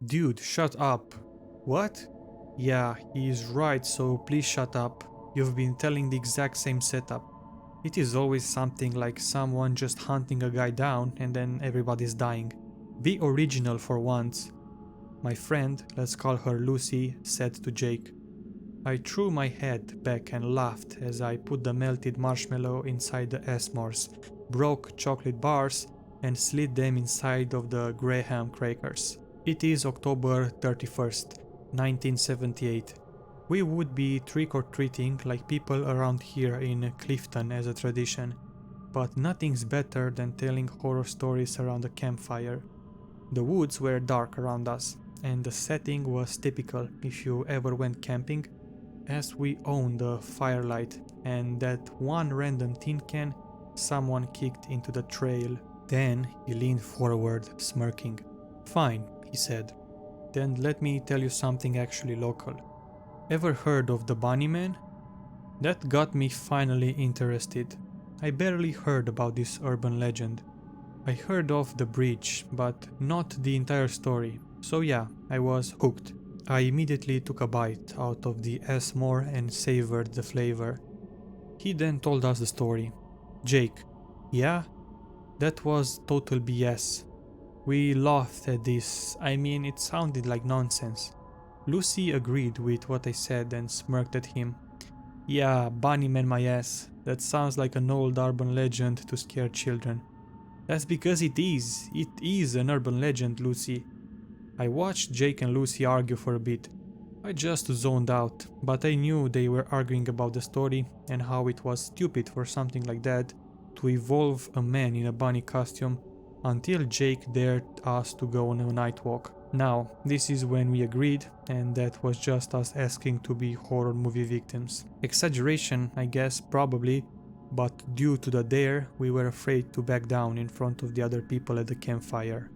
Dude, shut up. What? Yeah, he is right, so please shut up. You've been telling the exact same setup. It is always something like someone just hunting a guy down and then everybody's dying. Be original for once. My friend, let's call her Lucy, said to Jake. I threw my head back and laughed as I put the melted marshmallow inside the s'mores, broke chocolate bars, and slid them inside of the Graham crackers. It is October 31st, 1978. We would be trick-or-treating like people around here in Clifton as a tradition, but nothing's better than telling horror stories around a campfire. The woods were dark around us, and the setting was typical if you ever went camping, as we owned a firelight and that one random tin can someone kicked into the trail. Then he leaned forward, smirking. Fine, he said. Then let me tell you something actually local. Ever heard of the Bunny Man? That got me finally interested. I barely heard about this urban legend. I heard of the bridge, but not the entire story. So yeah, I was hooked. I immediately took a bite out of the s'more and savored the flavor. He then told us the story. Jake, yeah? That was total BS. We laughed at this. I mean, it sounded like nonsense. Lucy agreed with what I said and smirked at him. Yeah, Bunny Man my ass. That sounds like an old urban legend to scare children. That's because it is. It is an urban legend, Lucy. I watched Jake and Lucy argue for a bit. I just zoned out, but I knew they were arguing about the story and how it was stupid for something like that to evolve a man in a bunny costume until Jake dared us to go on a night walk. Now, this is when we agreed, and that was just us asking to be horror movie victims. Exaggeration, I guess, probably, but due to the dare, we were afraid to back down in front of the other people at the campfire.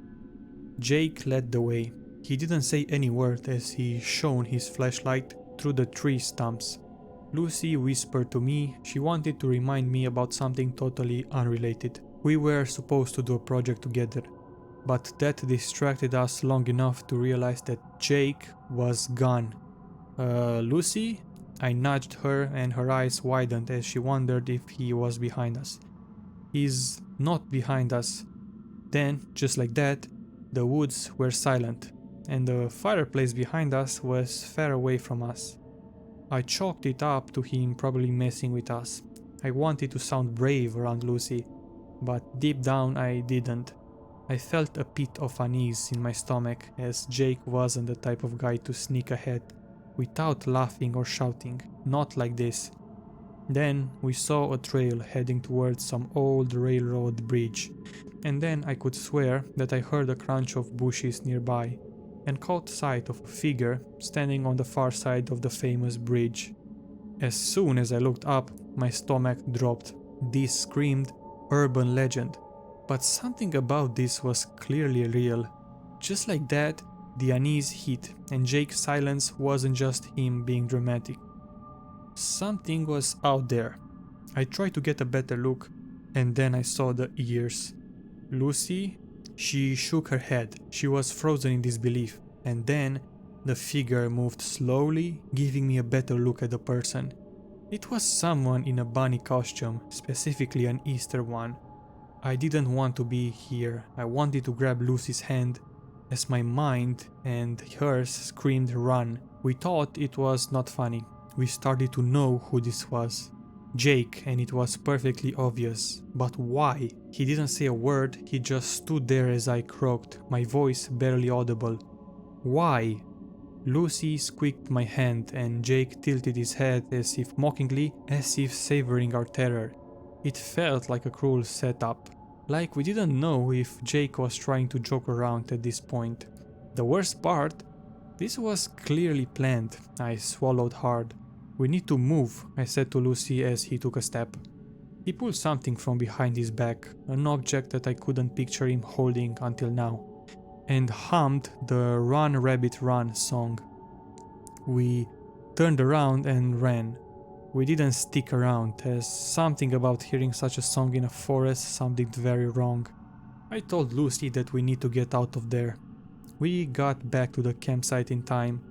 Jake led the way. He didn't say any word as he shone his flashlight through the tree stumps. Lucy whispered to me she wanted to remind me about something totally unrelated. We were supposed to do a project together, but that distracted us long enough to realize that Jake was gone. Lucy? I nudged her and her eyes widened as she wondered if he was behind us. He's not behind us. Then, just like that, the woods were silent, and the fireplace behind us was far away from us. I chalked it up to him probably messing with us. I wanted to sound brave around Lucy, but deep down I didn't. I felt a pit of unease in my stomach as Jake wasn't the type of guy to sneak ahead without laughing or shouting, not like this. Then we saw a trail heading towards some old railroad bridge, and then I could swear that I heard a crunch of bushes nearby and caught sight of a figure standing on the far side of the famous bridge. As soon as I looked up, my stomach dropped. This screamed urban legend, but something about this was clearly real. Just like that, the unease hit, and Jake's silence wasn't just him being dramatic. Something was out there. I tried to get a better look, and then I saw the ears. Lucy? She shook her head. She was frozen in disbelief, and then the figure moved slowly, giving me a better look at the person. It was someone in a bunny costume, specifically an Easter one. I didn't want to be here. I wanted to grab Lucy's hand as my mind and hers screamed run. We thought it was not funny. We started to know who this was. Jake, and it was perfectly obvious. But why? He didn't say a word, he just stood there as I croaked, my voice barely audible. Why? Lucy squeaked my hand and Jake tilted his head as if mockingly, as if savoring our terror. It felt like a cruel setup. Like we didn't know if Jake was trying to joke around at this point. The worst part? This was clearly planned. I swallowed hard. We need to move, I said to Lucy as he took a step. He pulled something from behind his back, an object that I couldn't picture him holding until now, and hummed the Run Rabbit Run song. We turned around and ran. We didn't stick around, as something about hearing such a song in a forest sounded very wrong. I told Lucy that we need to get out of there. We got back to the campsite in time.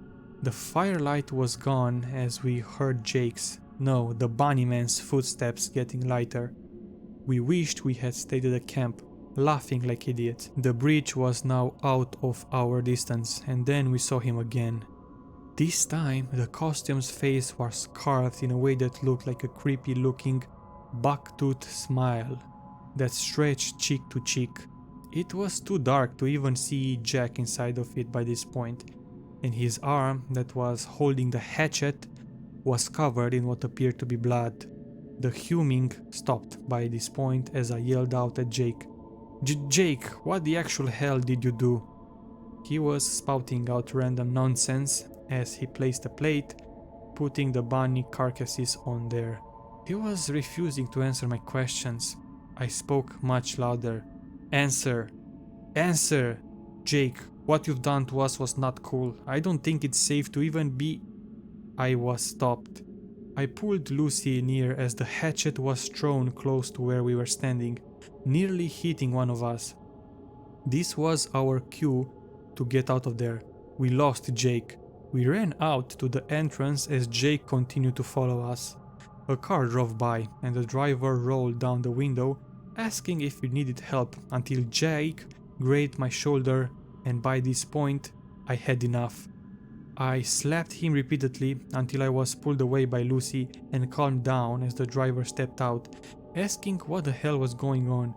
The firelight was gone as we heard Jake's, no, the bunnyman's footsteps getting lighter. We wished we had stayed at the camp, laughing like idiots. The bridge was now out of our distance, and then we saw him again. This time, the costume's face was carved in a way that looked like a creepy looking buck-toothed smile that stretched cheek to cheek. It was too dark to even see Jack inside of it by this point, and his arm that was holding the hatchet was covered in what appeared to be blood. The humming stopped by this point as I yelled out at Jake. Jake, what the actual hell did you do? He was spouting out random nonsense as he placed a plate, putting the bunny carcasses on there. He was refusing to answer my questions. I spoke much louder. Answer! Answer! Jake, what you've done to us was not cool. I don't think it's safe to even be... I was stopped. I pulled Lucy near as the hatchet was thrown close to where we were standing, nearly hitting one of us. This was our cue to get out of there. We lost Jake. We ran out to the entrance as Jake continued to follow us. A car drove by and the driver rolled down the window asking if we needed help until Jake grazed my shoulder, and by this point I had enough. I slapped him repeatedly until I was pulled away by Lucy and calmed down as the driver stepped out, asking what the hell was going on.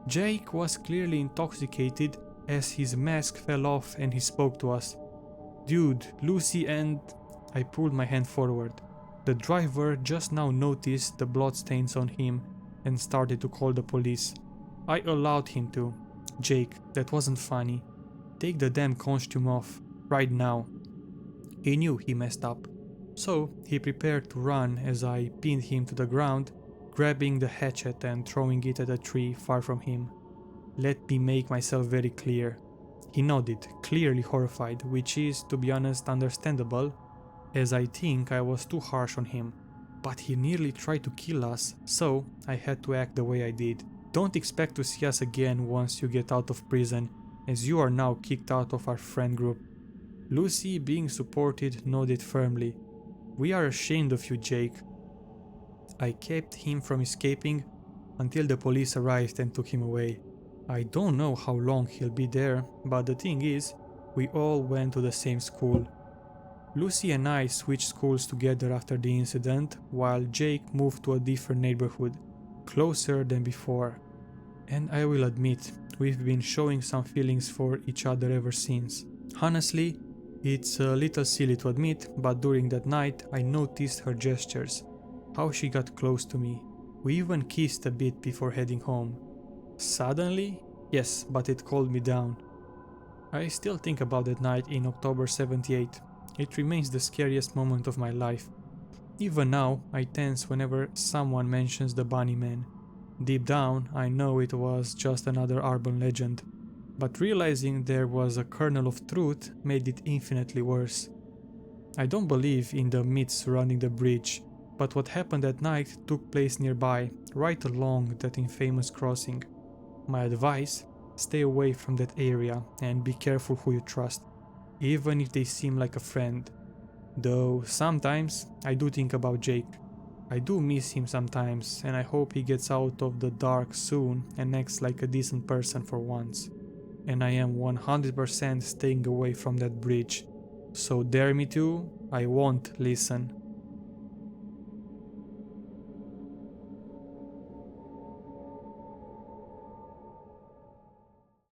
Jake was clearly intoxicated as his mask fell off and he spoke to us. Dude, Lucy and... I pulled my hand forward. The driver just now noticed the bloodstains on him and started to call the police. I allowed him to. Jake, that wasn't funny. Take the damn costume off, right now. He knew he messed up, so he prepared to run as I pinned him to the ground, grabbing the hatchet and throwing it at a tree far from him. Let me make myself very clear. He nodded, clearly horrified, which is, to be honest, understandable, as I think I was too harsh on him. But he nearly tried to kill us, so I had to act the way I did. Don't expect to see us again once you get out of prison, as you are now kicked out of our friend group. Lucy, being supported, nodded firmly. We are ashamed of you, Jake. I kept him from escaping until the police arrived and took him away. I don't know how long he'll be there, but the thing is, we all went to the same school. Lucy and I switched schools together after the incident, while Jake moved to a different neighborhood, closer than before. And I will admit, we've been showing some feelings for each other ever since. Honestly, it's a little silly to admit, but during that night I noticed her gestures, how she got close to me. We even kissed a bit before heading home. Suddenly? Yes, but it calmed me down. I still think about that night in October 78. It remains the scariest moment of my life. Even now, I tense whenever someone mentions the Bunny Man. Deep down, I know it was just another urban legend, but realizing there was a kernel of truth made it infinitely worse. I don't believe in the myths surrounding the bridge, but what happened that night took place nearby, right along that infamous crossing. My advice: stay away from that area and be careful who you trust, even if they seem like a friend. Though sometimes I do think about Jake. I do miss him sometimes, and I hope he gets out of the dark soon and acts like a decent person for once. And I am 100% staying away from that bridge. So dare me to, I won't listen.